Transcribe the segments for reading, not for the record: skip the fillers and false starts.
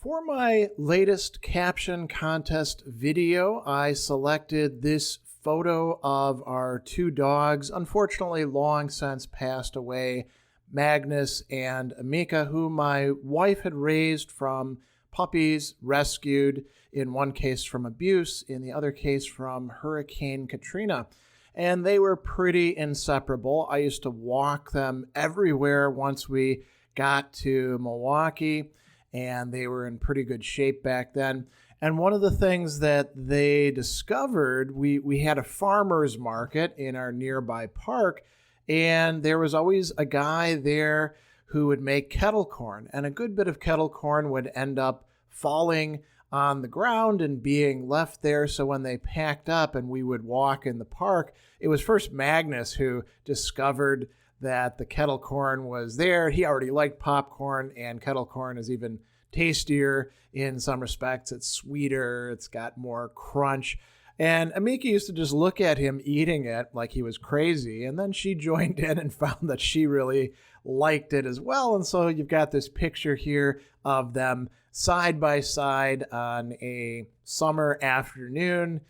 For my latest caption contest video, I selected this photo of our two dogs, unfortunately long since passed away, Magnus and Amica, who my wife had raised from puppies, rescued, in one case from abuse, in the other case from Hurricane Katrina. And they were pretty inseparable. I used to walk them everywhere once we got to Milwaukee, and they were in pretty good shape back then. And one of the things that they discovered, we had a farmer's market in our nearby park, and there was always a guy there who would make kettle corn. And a good bit of kettle corn would end up falling on the ground and being left there. So when they packed up and we would walk in the park, it was first Magnus who discovered that the kettle corn was there. He already liked popcorn, and kettle corn is even tastier in some respects. It's sweeter, it's got more crunch. And Amica used to just look at him eating it like he was crazy. And then she joined in and found that she really liked it as well. And so you've got this picture here of them side by side on a summer afternoon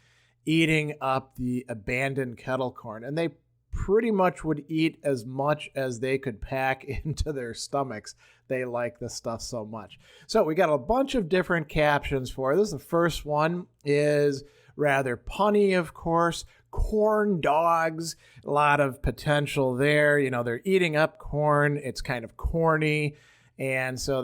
eating up the abandoned kettle corn. And they pretty much would eat as much as they could pack into their stomachs. They like this stuff so much. So we got a bunch of different captions for this. The first one is rather punny, of course. Corn dogs, a lot of potential there. You know, they're eating up corn. It's kind of corny. And so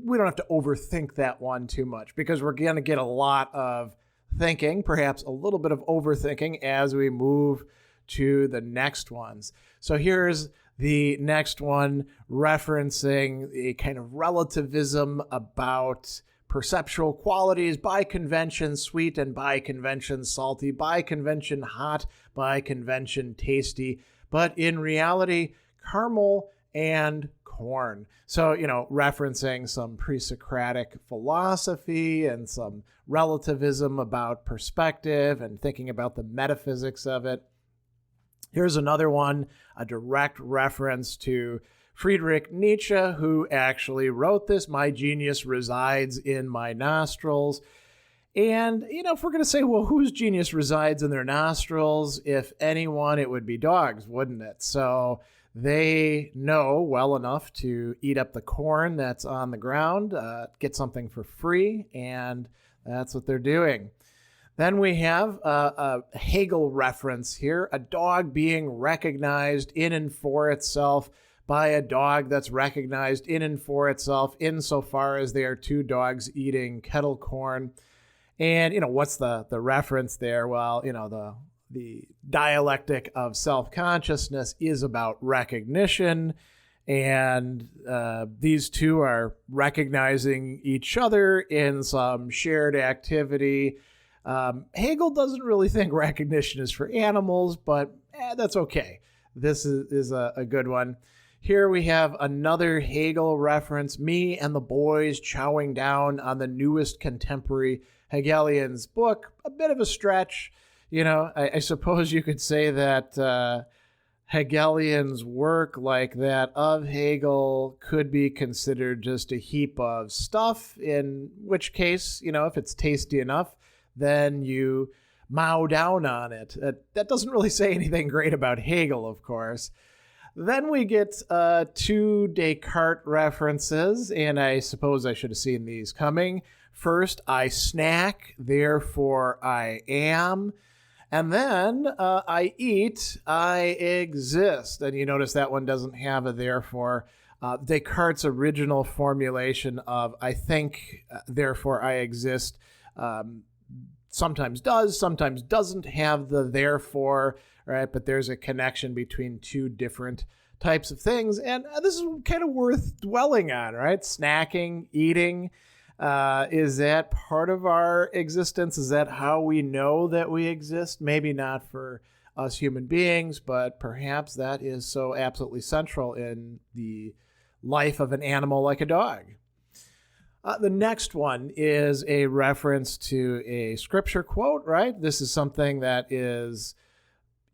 we don't have to overthink that one too much, because we're going to get a lot of thinking, perhaps a little bit of overthinking as we move to the next ones. So here's the next one, referencing a kind of relativism about perceptual qualities: by convention sweet, and by convention salty, by convention hot, by convention tasty, but in reality caramel and corn. So, referencing some pre-Socratic philosophy and some relativism about perspective and thinking about the metaphysics of it. Here's another one, a direct reference to Friedrich Nietzsche, who actually wrote this: "My genius resides in my nostrils." And, if we're going to say, well, whose genius resides in their nostrils? If anyone, it would be dogs, wouldn't it? So they know well enough to eat up the corn that's on the ground, get something for free, and that's what they're doing. Then we have a Hegel reference here, a dog being recognized in and for itself by a dog that's recognized in and for itself insofar as they are two dogs eating kettle corn. And, what's the reference there? Well, the dialectic of self-consciousness is about recognition, and these two are recognizing each other in some shared activity. Hegel doesn't really think recognition is for animals, but that's okay. This is a good one. Here we have another Hegel reference: me and the boys chowing down on the newest contemporary Hegelian's book. A bit of a stretch. I suppose you could say that Hegelian's work, like that of Hegel, could be considered just a heap of stuff, in which case, if it's tasty enough, then you mow down on it. That doesn't really say anything great about Hegel, of course. Then we get two Descartes references, and I suppose I should have seen these coming. First, I snack, therefore I am. And then I eat, I exist. And you notice that one doesn't have a therefore. Descartes' original formulation of I think, therefore I exist, sometimes does, sometimes doesn't have the therefore, right? But there's a connection between two different types of things. And this is kind of worth dwelling on, right? Snacking, eating. Is that part of our existence? Is that how we know that we exist? Maybe not for us human beings, but perhaps that is so absolutely central in the life of an animal like a dog. The next one is a reference to a scripture quote, right? This is something that is,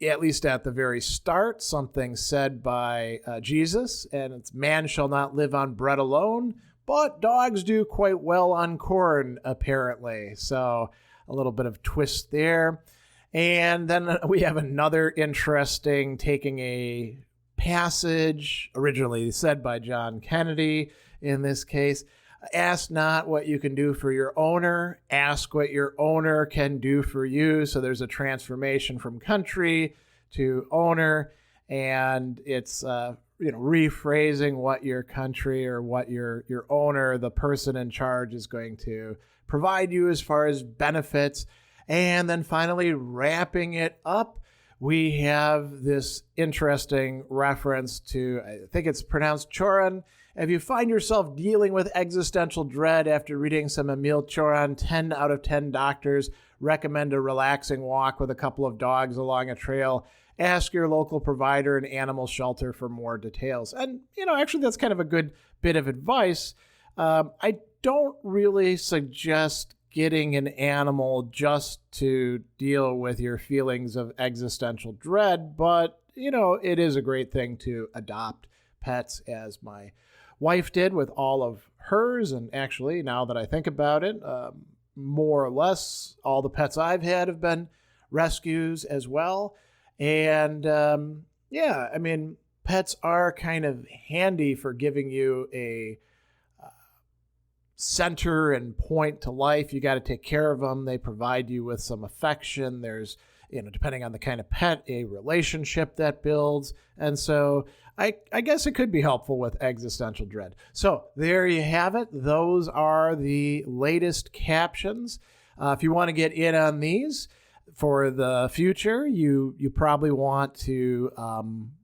at least at the very start, something said by Jesus, and it's, "Man shall not live on bread alone, but dogs do quite well on corn, apparently. So a little bit of twist there. And then we have another interesting, taking a passage originally said by John Kennedy in this case. Ask not what you can do for your owner, ask what your owner can do for you. So there's a transformation from country to owner, and it's rephrasing what your country or what your owner, the person in charge, is going to provide you as far as benefits. And then finally, wrapping it up, we have this interesting reference to, I think it's pronounced Choran. If you find yourself dealing with existential dread after reading some Emil Choran, 10 out of 10 doctors recommend a relaxing walk with a couple of dogs along a trail. Ask your local provider and animal shelter for more details. And, actually that's kind of a good bit of advice. I don't really suggest getting an animal just to deal with your feelings of existential dread, but, it is a great thing to adopt pets, as my wife did with all of hers. And actually, now that I think about it, more or less all the pets I've had have been rescues as well. And pets are kind of handy for giving you a center and point to life. You got to take care of them. They provide you with some affection. There's, depending on the kind of pet, a relationship that builds. And so I guess it could be helpful with existential dread. So there you have it. Those are the latest captions. If you want to get in on these for the future, you probably want to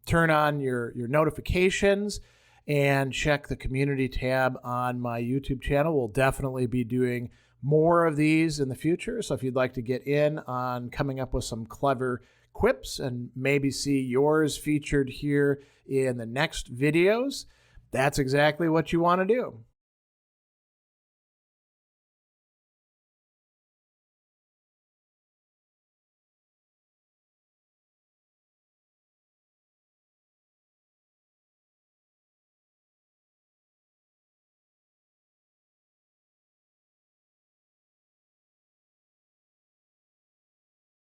turn on your notifications and check the community tab on my YouTube channel. We'll definitely be doing more of these in the future. So if you'd like to get in on coming up with some clever quips and maybe see yours featured here in the next videos, that's exactly what you want to do.